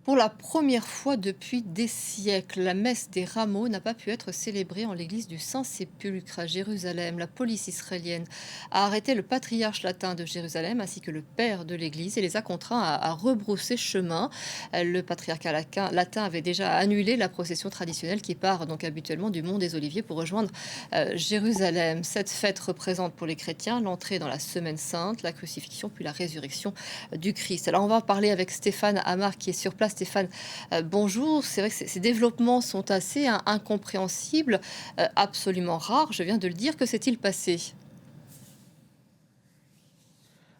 Pour la première fois depuis des siècles, la messe des rameaux n'a pas pu être célébrée en l'église du Saint-Sépulcre à Jérusalem. La police israélienne a arrêté le patriarche latin de Jérusalem ainsi que le père de l'église et les a contraints à rebrousser chemin. Le patriarcat latin avait déjà annulé la procession traditionnelle qui part donc habituellement du Mont des Oliviers pour rejoindre Jérusalem. Cette fête représente pour les chrétiens l'entrée dans la Semaine sainte, la crucifixion puis la résurrection du Christ. Alors on va en parler avec Stéphane Amar qui est sur place. Stéphane, bonjour. C'est vrai que ces développements sont assez incompréhensibles, absolument rares. Je viens de le dire. Que s'est-il passé?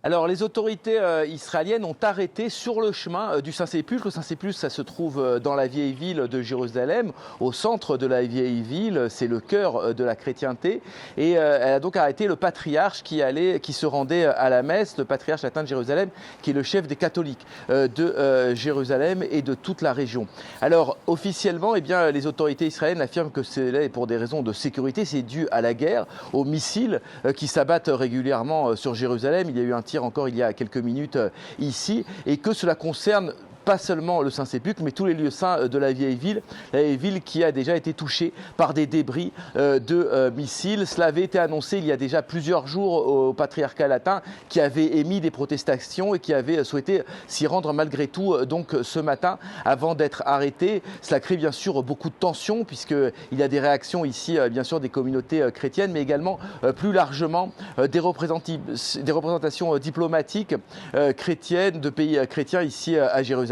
Alors, les autorités israéliennes ont arrêté sur le chemin du Saint-Sépulcre. Le Saint-Sépulcre, ça se trouve dans la vieille ville de Jérusalem, au centre de la vieille ville. C'est le cœur de la chrétienté. Et elle a donc arrêté le patriarche qui se rendait à la messe, le patriarche latin de Jérusalem, qui est le chef des catholiques de Jérusalem et de toute la région. Alors, officiellement, eh bien, les autorités israéliennes affirment que c'est pour des raisons de sécurité. C'est dû à la guerre, aux missiles qui s'abattent régulièrement sur Jérusalem. Il y a eu un tir encore il y a quelques minutes ici, et que cela concerne pas seulement le Saint-Sépulcre, mais tous les lieux saints de la vieille ville qui a déjà été touchée par des débris de missiles. Cela avait été annoncé il y a déjà plusieurs jours au patriarcat latin qui avait émis des protestations et qui avait souhaité s'y rendre malgré tout donc ce matin avant d'être arrêté. Cela crée bien sûr beaucoup de tensions puisqu'il y a des réactions ici bien sûr des communautés chrétiennes, mais également plus largement des représentations diplomatiques chrétiennes de pays chrétiens ici à Jérusalem.